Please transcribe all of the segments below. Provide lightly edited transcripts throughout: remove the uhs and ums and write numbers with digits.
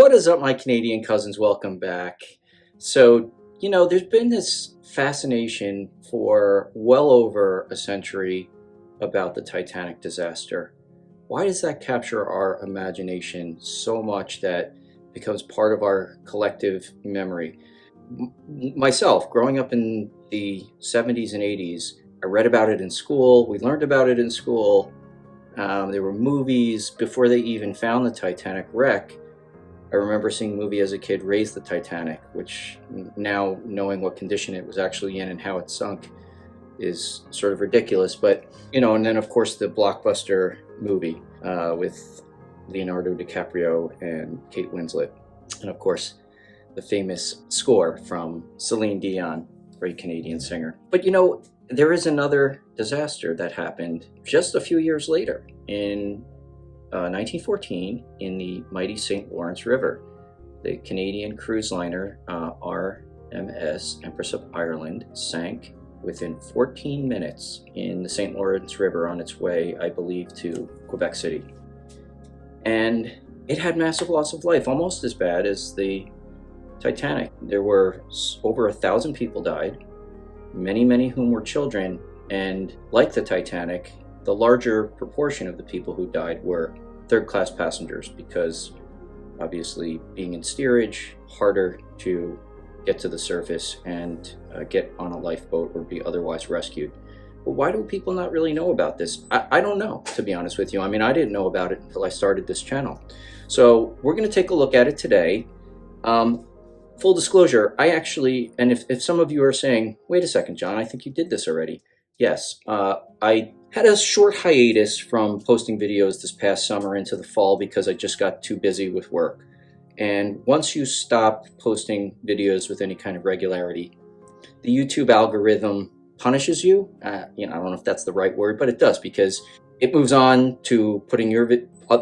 What is up, my Canadian cousins? Welcome back. So, there's been this fascination for well over a century about the Titanic disaster. Why does that capture our imagination so much that it becomes part of our collective memory? Myself, growing up in the 70s and 80s, I read about it in school. We learned about it in school. There were movies before they even found the Titanic wreck. I remember seeing a movie as a kid, Raise the Titanic, which now knowing what condition it was actually in and how it sunk is sort of ridiculous. But, and then of course the blockbuster movie with Leonardo DiCaprio and Kate Winslet. And of course, the famous score from Celine Dion, great Canadian singer. But there is another disaster that happened just a few years later in 1914 in the mighty St. Lawrence River. The Canadian cruise liner RMS Empress of Ireland sank within 14 minutes in the St. Lawrence River on its way, I believe, to Quebec City. And it had massive loss of life, almost as bad as the Titanic. There were over 1,000 people died, many whom were children, and like the Titanic, the larger proportion of the people who died were third-class passengers because obviously being in steerage, harder to get to the surface and get on a lifeboat or be otherwise rescued. But why do people not really know about this? I don't know, to be honest with you. I mean, I didn't know about it until I started this channel. So we're going to take a look at it today. Full disclosure, I actually, and if some of you are saying, wait a second, John, I think you did this already. Yes, I had a short hiatus from posting videos this past summer into the fall because I just got too busy with work. And once you stop posting videos with any kind of regularity, the YouTube algorithm punishes you. I don't know if that's the right word, but it does, because it moves on to putting your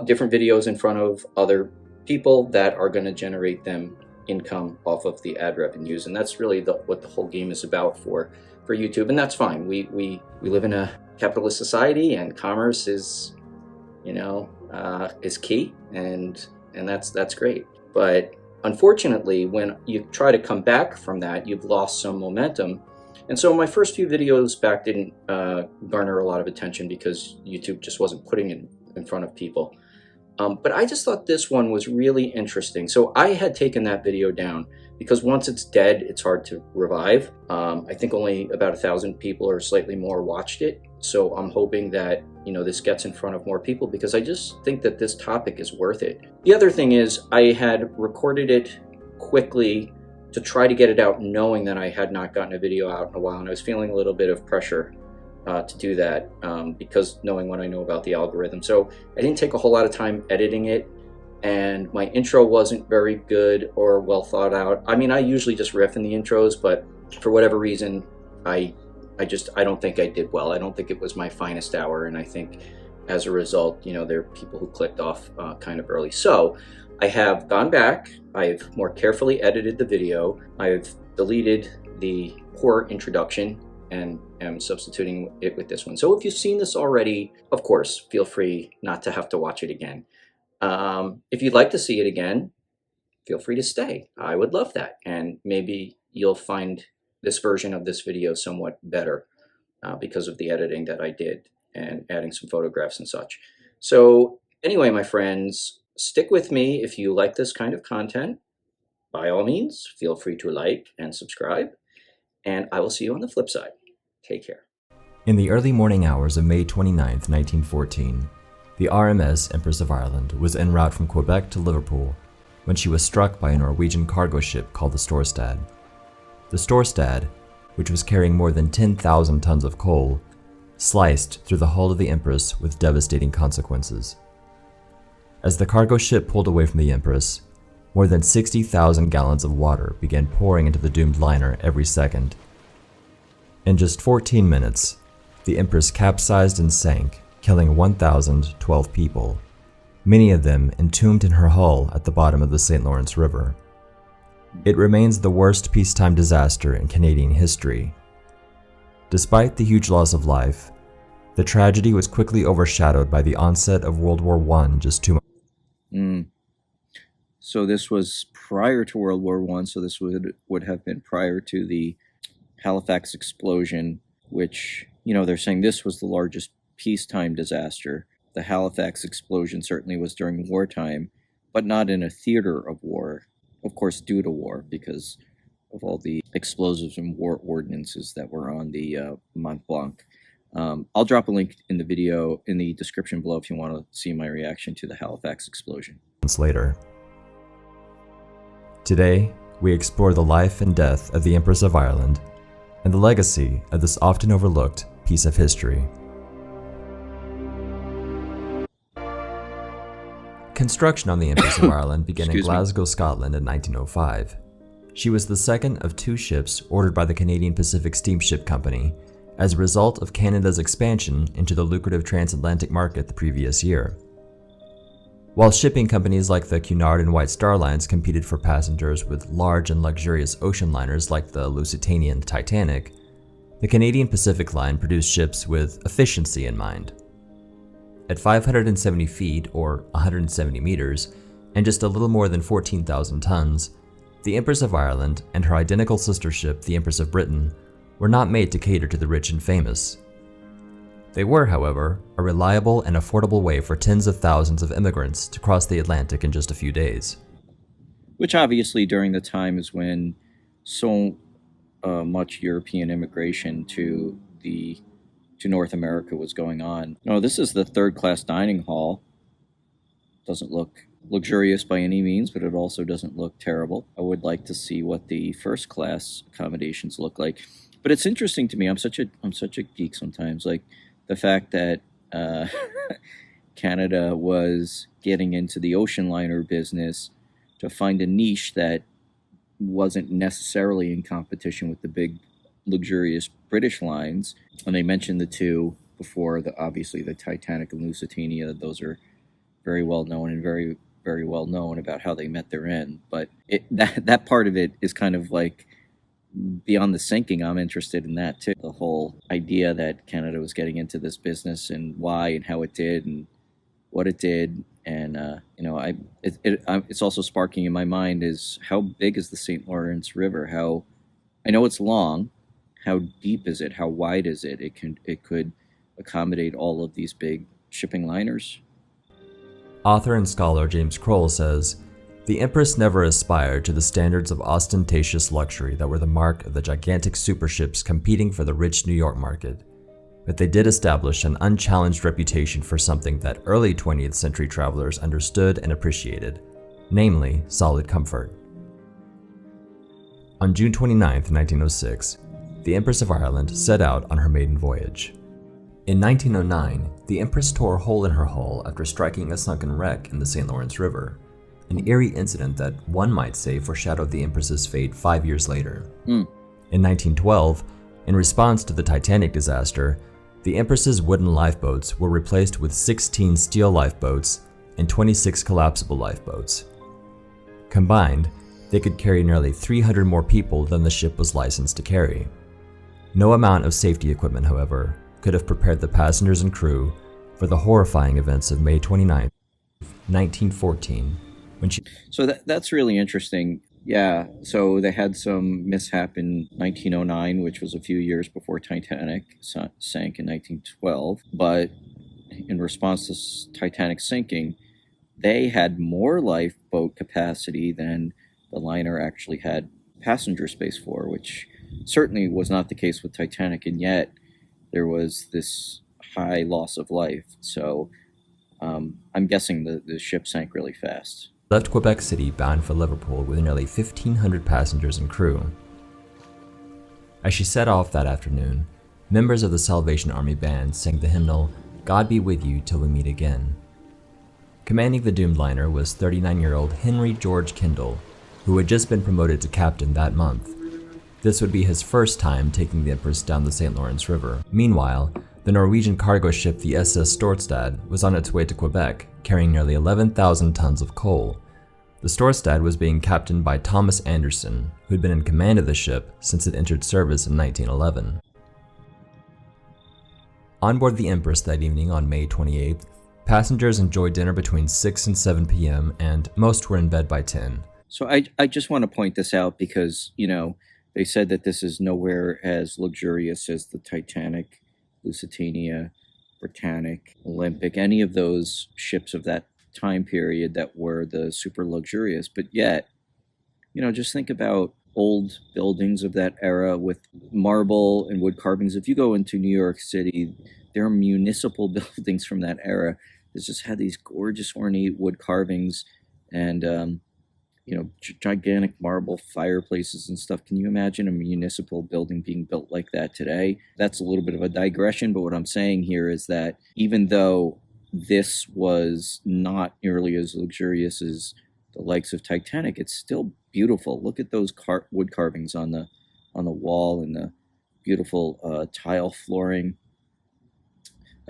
different videos in front of other people that are going to generate them income off of the ad revenues. And that's really what the whole game is about for YouTube, and that's fine. We live in a capitalist society, and commerce is key, and that's great. But unfortunately, when you try to come back from that, you've lost some momentum. And so my first few videos back didn't garner a lot of attention because YouTube just wasn't putting it in front of people. But I just thought this one was really interesting. So I had taken that video down because once it's dead, it's hard to revive. I think only about 1,000 people or slightly more watched it. So I'm hoping that, this gets in front of more people because I just think that this topic is worth it. The other thing is I had recorded it quickly to try to get it out, knowing that I had not gotten a video out in a while. And I was feeling a little bit of pressure to do that because knowing what I know about the algorithm. So I didn't take a whole lot of time editing it, and my intro wasn't very good or well thought out. I mean, I usually just riff in the intros, but for whatever reason, I don't think I did well. I don't think it was my finest hour, and I think as a result, there are people who clicked off kind of early. So I have gone back, I've more carefully edited the video, I've deleted the poor introduction and am substituting it with this one. So if you've seen this already, of course, feel free not to have to watch it again. If you'd like to see it again, feel free to stay. I would love that. And maybe you'll find this version of this video somewhat better because of the editing that I did and adding some photographs and such. So anyway, my friends, stick with me if you like this kind of content. By all means, feel free to like and subscribe, and I will see you on the flip side. Take care. In the early morning hours of May 29th, 1914, the RMS Empress of Ireland was en route from Quebec to Liverpool when she was struck by a Norwegian cargo ship called the Storstad. The Storstad, which was carrying more than 10,000 tons of coal, sliced through the hull of the Empress with devastating consequences. As the cargo ship pulled away from the Empress, more than 60,000 gallons of water began pouring into the doomed liner every second. In just 14 minutes, the Empress capsized and sank, killing 1,012 people, many of them entombed in her hull at the bottom of the St. Lawrence River. It remains the worst peacetime disaster in Canadian history. Despite the huge loss of life, the tragedy was quickly overshadowed by the onset of World War I just 2 months. So this was prior to World War I, so this would have been prior to the Halifax explosion, which, they're saying this was the largest peacetime disaster. The Halifax explosion certainly was during wartime, but not in a theater of war, of course, due to war, because of all the explosives and war ordinances that were on the Mont Blanc. I'll drop a link in the video in the description below if you want to see my reaction to the Halifax explosion. Later. Today, we explore the life and death of the Empress of Ireland and the legacy of this often overlooked piece of history. Construction on the Empress of Ireland began in Glasgow, Scotland in 1905. She was the second of 2 ships ordered by the Canadian Pacific Steamship Company as a result of Canada's expansion into the lucrative transatlantic market the previous year. While shipping companies like the Cunard and White Star Lines competed for passengers with large and luxurious ocean liners like the Lusitania and the Titanic, the Canadian Pacific Line produced ships with efficiency in mind. At 570 feet, or 170 meters, and just a little more than 14,000 tons, the Empress of Ireland and her identical sister ship, the Empress of Britain, were not made to cater to the rich and famous. They were, however, a reliable and affordable way for tens of thousands of immigrants to cross the Atlantic in just a few days. Which obviously during the time is when so much European immigration to North America was going on. No, this is the third-class dining hall. Doesn't look luxurious by any means, but it also doesn't look terrible. I would like to see what the first-class accommodations look like. But it's interesting to me. I'm such a geek sometimes. Like the fact that Canada was getting into the ocean liner business to find a niche that wasn't necessarily in competition with the big luxurious British lines. And they mentioned the two before, obviously the Titanic and Lusitania. Those are very well known and very, very well known about how they met their end. But that part of it is kind of like beyond the sinking. I'm interested in that too. The whole idea that Canada was getting into this business and why and how it did and what it did. And, it's also sparking in my mind is how big is the St. Lawrence River? I know it's long. How deep is it? How wide is it? It could accommodate all of these big shipping liners. Author and scholar James Kroll says, "The Empress never aspired to the standards of ostentatious luxury that were the mark of the gigantic superships competing for the rich New York market, but they did establish an unchallenged reputation for something that early 20th century travelers understood and appreciated, namely solid comfort." On June 29, 1906, the Empress of Ireland set out on her maiden voyage. In 1909, the Empress tore a hole in her hull after striking a sunken wreck in the St. Lawrence River, an eerie incident that one might say foreshadowed the Empress's fate 5 years later. In 1912, in response to the Titanic disaster, the Empress's wooden lifeboats were replaced with 16 steel lifeboats and 26 collapsible lifeboats. Combined, they could carry nearly 300 more people than the ship was licensed to carry. No amount of safety equipment, however, could have prepared the passengers and crew for the horrifying events of May 29, 1914, when she... So that's really interesting. Yeah, so they had some mishap in 1909, which was a few years before Titanic sank in 1912. But in response to Titanic sinking, they had more lifeboat capacity than the liner actually had passenger space for, which certainly was not the case with Titanic, and yet there was this high loss of life. So I'm guessing the ship sank really fast. Left Quebec City bound for Liverpool with nearly 1,500 passengers and crew. As she set off that afternoon, members of the Salvation Army Band sang the hymnal, "God Be With You Till We Meet Again." Commanding the doomed liner was 39-year-old Henry George Kendall, who had just been promoted to captain that month. This would be his first time taking the Empress down the St. Lawrence River. Meanwhile, the Norwegian cargo ship the SS Storstad was on its way to Quebec, carrying nearly 11,000 tons of coal. The Storstad was being captained by Thomas Anderson, who had been in command of the ship since it entered service in 1911. On board the Empress that evening on May 28th, Passengers enjoyed dinner between 6 and 7 p.m., and most were in bed by 10. So I just want to point this out because, they said that this is nowhere as luxurious as the Titanic, Lusitania, Britannic, Olympic, any of those ships of that time period that were the super luxurious. But yet, just think about old buildings of that era with marble and wood carvings. If you go into New York City, there are municipal buildings from that era that just had these gorgeous ornate wood carvings and gigantic marble fireplaces and stuff. Can you imagine a municipal building being built like that today? That's a little bit of a digression, but what I'm saying here is that even though this was not nearly as luxurious as the likes of Titanic, it's still beautiful. Look at those wood carvings on the wall and the beautiful tile flooring.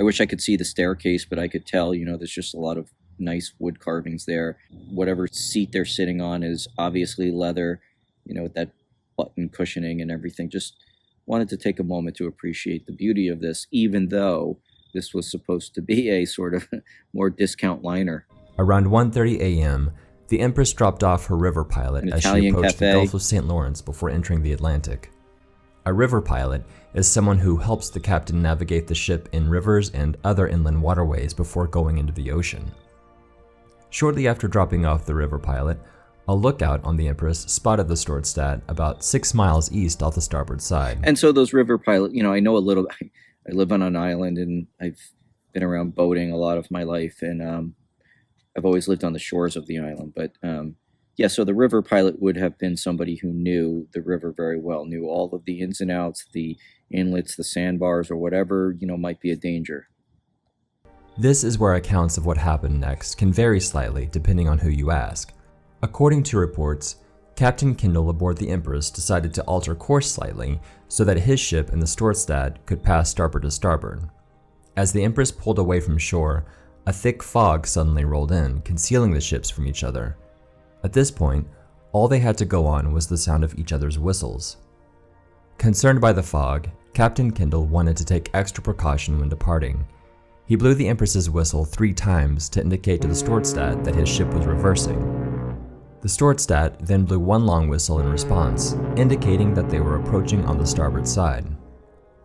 I wish I could see the staircase, but I could tell, there's just a lot of nice wood carvings there. Whatever seat they're sitting on is obviously leather, with that button cushioning and everything. Just wanted to take a moment to appreciate the beauty of this, even though this was supposed to be a sort of more discount liner. Around 1:30 a.m., the Empress dropped off her river pilot as she approached the Gulf of St. Lawrence before entering the Atlantic. A river pilot is someone who helps the captain navigate the ship in rivers and other inland waterways before going into the ocean. Shortly after dropping off the river pilot, a lookout on the Empress spotted the Storstad about 6 miles east off the starboard side. And so those river pilots, I know a little. I live on an island and I've been around boating a lot of my life, and I've always lived on the shores of the island. But so the river pilot would have been somebody who knew the river very well, knew all of the ins and outs, the inlets, the sandbars, or whatever, might be a danger. This is where accounts of what happened next can vary slightly depending on who you ask. According to reports, Captain Kendall aboard the Empress decided to alter course slightly so that his ship and the Storstad could pass starboard to starboard. As the Empress pulled away from shore, a thick fog suddenly rolled in, concealing the ships from each other. At this point, all they had to go on was the sound of each other's whistles. Concerned by the fog, Captain Kendall wanted to take extra precaution when departing. He blew the Empress's whistle 3 times to indicate to the Storstad that his ship was reversing. The Storstad then blew 1 long whistle in response, indicating that they were approaching on the starboard side.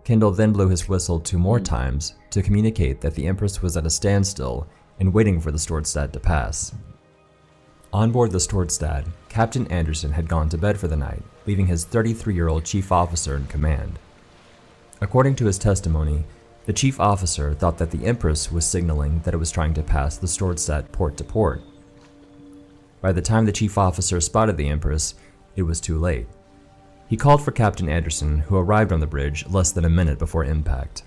Kendall then blew his whistle 2 more times to communicate that the Empress was at a standstill and waiting for the Storstad to pass. On board the Storstad, Captain Anderson had gone to bed for the night, leaving his 33-year-old chief officer in command. According to his testimony, the chief officer thought that the Empress was signaling that it was trying to pass the Storstad port to port. By the time the chief officer spotted the Empress, it was too late. He called for Captain Anderson, who arrived on the bridge less than a minute before impact.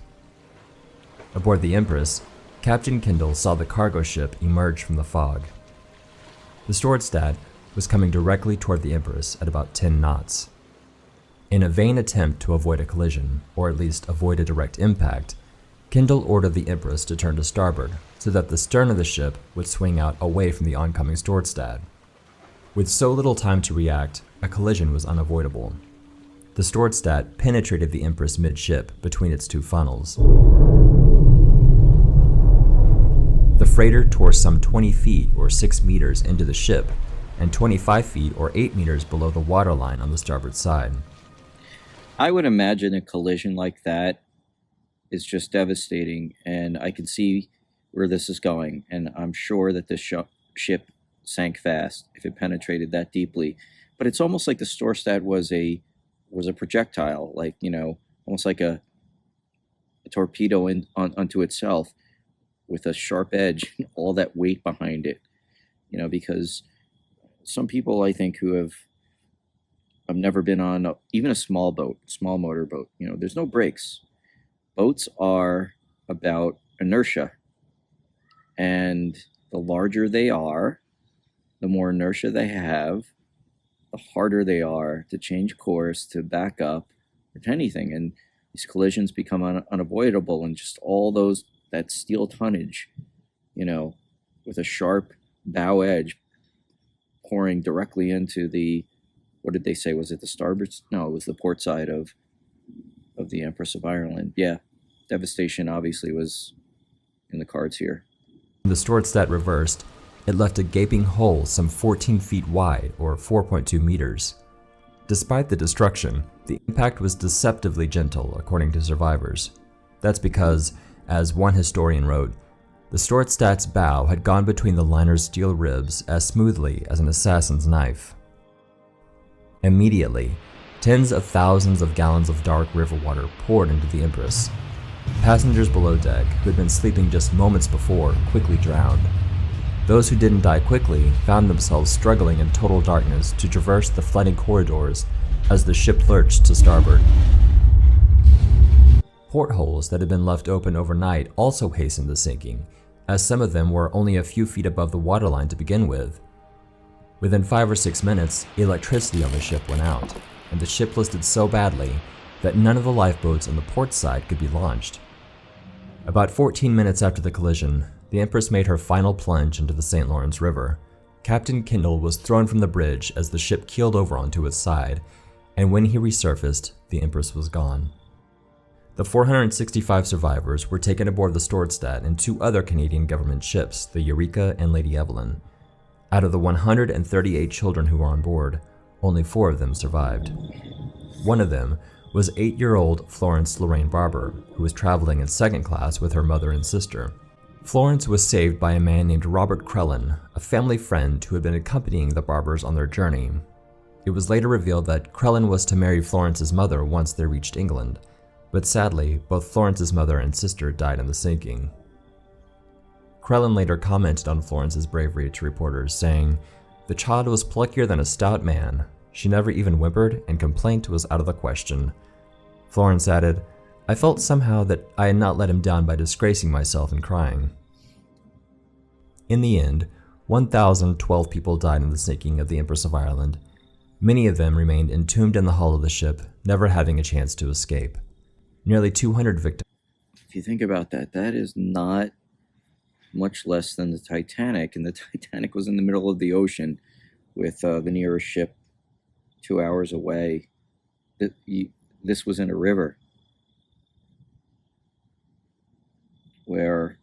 Aboard the Empress, Captain Kendall saw the cargo ship emerge from the fog. The Storstad was coming directly toward the Empress at about 10 knots. In a vain attempt to avoid a collision, or at least avoid a direct impact, Kendall ordered the Empress to turn to starboard so that the stern of the ship would swing out away from the oncoming Storstad. With so little time to react, a collision was unavoidable. The Storstad penetrated the Empress midship between its 2 funnels. The freighter tore some 20 feet or 6 meters into the ship and 25 feet or 8 meters below the waterline on the starboard side. I would imagine a collision like that is just devastating, and I can see where this is going, and I'm sure that this ship sank fast if it penetrated that deeply. But it's almost like the Storstad was a projectile, like, almost like a torpedo onto itself with a sharp edge, all that weight behind it, because some people, I think, who have never been on even a small motor boat, there's no brakes. Boats are about inertia, and the larger they are, the more inertia they have, the harder they are to change course, to back up, or to anything. And these collisions become unavoidable, and just all that steel tonnage, with a sharp bow edge pouring directly into the, what did they say? Was it the starboard? No, it was the port side of the Empress of Ireland. Yeah, devastation obviously was in the cards here. When the Storstad reversed, it left a gaping hole some 14 feet wide, or 4.2 meters. Despite the destruction, the impact was deceptively gentle, according to survivors. That's because, as one historian wrote, the Storstad's bow had gone between the liner's steel ribs as smoothly as an assassin's knife. Immediately, tens of thousands of gallons of dark river water poured into the Empress. Passengers below deck, who had been sleeping just moments before, quickly drowned. Those who didn't die quickly found themselves struggling in total darkness to traverse the flooding corridors as the ship lurched to starboard. Portholes that had been left open overnight also hastened the sinking, as some of them were only a few feet above the waterline to begin with. Within 5 or 6 minutes, electricity on the ship went out, and the ship listed so badly that none of the lifeboats on the port side could be launched. About 14 minutes after the collision, the Empress made her final plunge into the St. Lawrence River. Captain Kendall was thrown from the bridge as the ship keeled over onto its side, and when he resurfaced, the Empress was gone. The 465 survivors were taken aboard the Storstad and 2 other Canadian government ships, the Eureka and Lady Evelyn. Out of the 138 children who were on board, only 4 of them survived. One of them was 8-year-old Florence Lorraine Barber, who was traveling in second class with her mother and sister. Florence was saved by a man named Robert Crellin, a family friend who had been accompanying the Barbers on their journey. It was later revealed that Crellin was to marry Florence's mother once they reached England, but sadly, both Florence's mother and sister died in the sinking. Crellin later commented on Florence's bravery to reporters, saying, "The child was pluckier than a stout man. She never even whimpered, and complaint was out of the question." Florence added, "I felt somehow that I had not let him down by disgracing myself and crying." In the end, 1,012 people died in the sinking of the Empress of Ireland. Many of them remained entombed in the hull of the ship, never having a chance to escape. Nearly 200 victims. If you think about that, that is not much less than the Titanic, and the Titanic was in the middle of the ocean with the nearest ship 2 hours away. This was in a river where,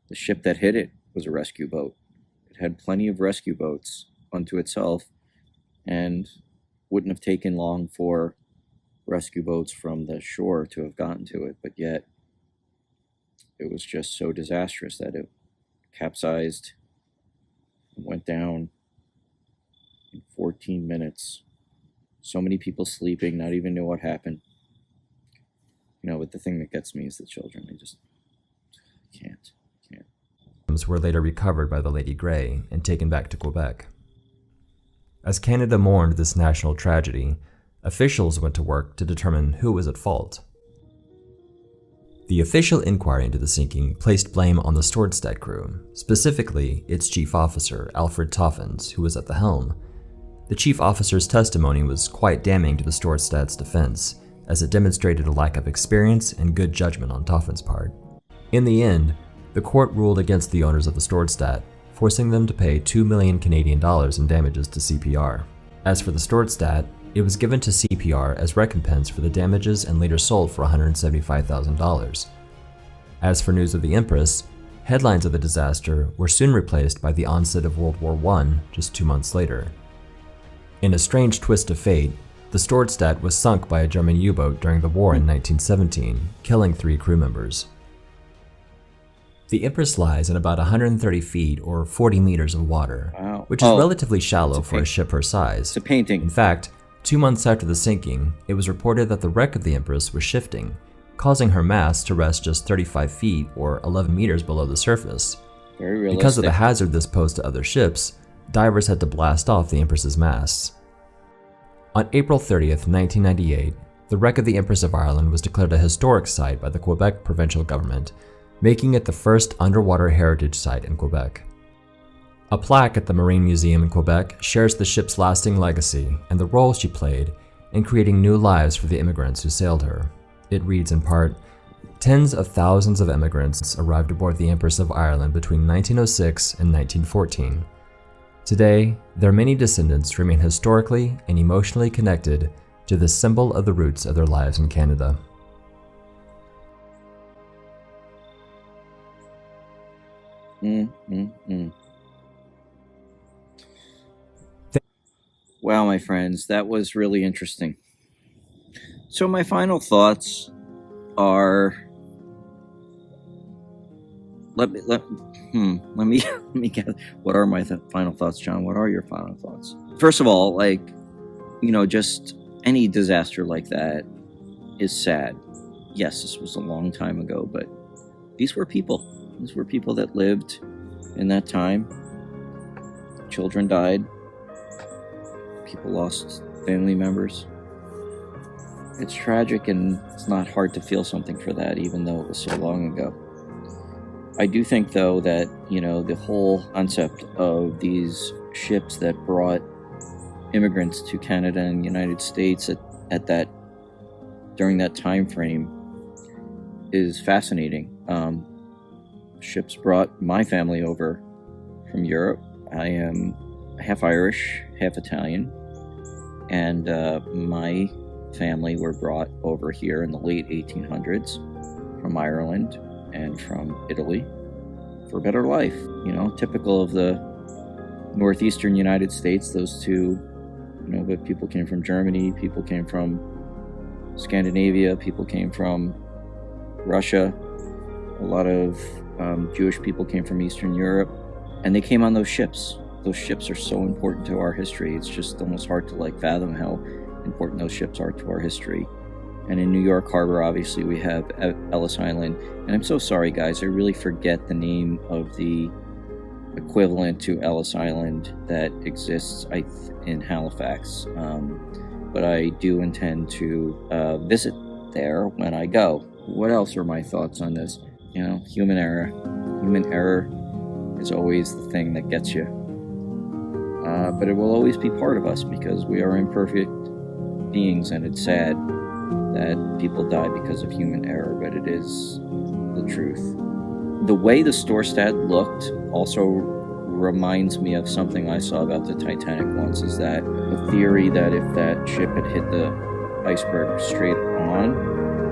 the ship that hit it was a rescue boat. It had plenty of rescue boats unto itself, and wouldn't have taken long for rescue boats from the shore to have gotten to it, but yet it was just so disastrous that it capsized and went down in 14 minutes. So many people sleeping, not even knew what happened. But the thing that gets me is the children. They just can't. Were later recovered by the Lady Grey and taken back to Quebec. As Canada mourned this national tragedy, officials went to work to determine who was at fault. The official inquiry into the sinking placed blame on the Storstad crew, specifically its chief officer, Alfred Toffins, who was at the helm. The chief officer's testimony was quite damning to the Storstad's defense, as it demonstrated a lack of experience and good judgment on Toffin's part. In the end, the court ruled against the owners of the Storstad, forcing them to pay $2 million Canadian in damages to CPR. As for the Storstad, it was given to CPR as recompense for the damages and later sold for $175,000. As for news of the Empress, headlines of the disaster were soon replaced by the onset of World War I just 2 months later. In a strange twist of fate, the Storstad was sunk by a German U-boat during the war in 1917, killing 3 crew members. The Empress lies in about 130 feet or 40 meters of water, Wow. which is relatively shallow for a ship her size. It's a painting. In fact, 2 months after the sinking, it was reported that the wreck of the Empress was shifting, causing her mast to rest just 35 feet or 11 meters below the surface. Very realistic. Because of the hazard this posed to other ships, divers had to blast off the Empress's masts. On April 30th, 1998, the wreck of the Empress of Ireland was declared a historic site by the Quebec provincial government, making it the first underwater heritage site in Quebec. A plaque at the Marine Museum in Quebec shares the ship's lasting legacy and the role she played in creating new lives for the immigrants who sailed her. It reads in part, "Tens of thousands of immigrants arrived aboard the Empress of Ireland between 1906 and 1914. Today, their many descendants remain historically and emotionally connected to this symbol of the roots of their lives in Canada." Mm, mm, mm. Wow, my friends, that was really interesting. So my final thoughts are, let me let me get, what are my final thoughts, John? What are your final thoughts? First of all, like, just any disaster like that is sad. Yes, this was a long time ago, but these were people. These were people that lived in that time. Children died. People lost family members. It's tragic, and it's not hard to feel something for that, even though it was so long ago. I do think, though, that, the whole concept of these ships that brought immigrants to Canada and the United States during that time frame is fascinating. Ships brought my family over from Europe. I am half Irish, half Italian, and my family were brought over here in the late 1800s from Ireland and from Italy for a better life. Typical of the northeastern United States, those two, but people came from Germany, people came from Scandinavia, people came from Russia, a lot of Jewish people came from Eastern Europe, and they came on those ships. Those ships are so important to our history. It's just almost hard to fathom how important those ships are to our history. And in New York Harbor, obviously, we have Ellis Island. And I'm so sorry, guys, I really forget the name of the equivalent to Ellis Island that exists in Halifax. But I do intend to visit there when I go. What else are my thoughts on this? Human error. Human error is always the thing that gets you. But it will always be part of us because we are imperfect beings, and it's sad that people die because of human error, but it is the truth. The way the Storstad looked also reminds me of something I saw about the Titanic once, is that the theory that if that ship had hit the iceberg straight on,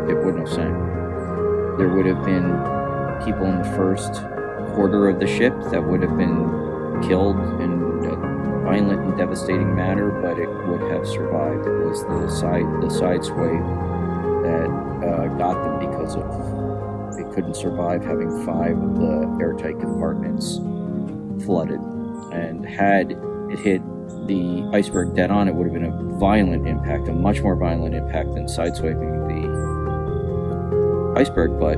it wouldn't have sank. There would have been people in the first quarter of the ship that would have been killed in a violent and devastating manner, but it would have survived. It was the side sway that got them, because they couldn't survive having 5 of the airtight compartments flooded. And had it hit the iceberg dead on, it would have been a violent impact, a much more violent impact than sideswiping the iceberg, but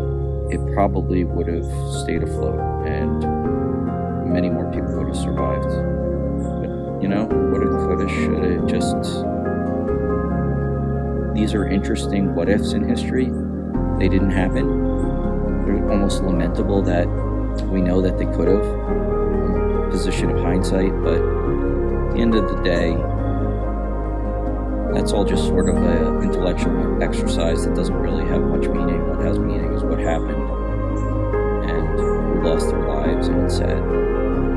it probably would have stayed afloat, and many more people would have survived. But, woulda, coulda, shoulda, these are interesting what ifs in history. They didn't happen. They're almost lamentable that we know that they could have, from a position of hindsight, but at the end of the day, that's all just sort of an intellectual exercise that doesn't really have much meaning. What has meaning is what happened, and who lost their lives, and it's sad.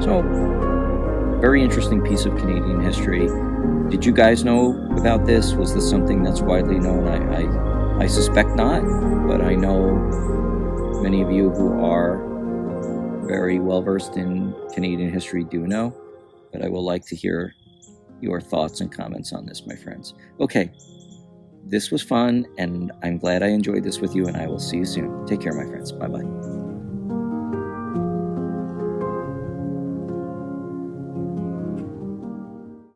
So, very interesting piece of Canadian history. Did you guys know about this? Was this something that's widely known? I suspect not, but I know many of you who are very well versed in Canadian history do know, but I would like to hear your thoughts and comments on this, my friends. Okay, this was fun, and I'm glad I enjoyed this with you, and I will see you soon. Take care, my friends. Bye-bye.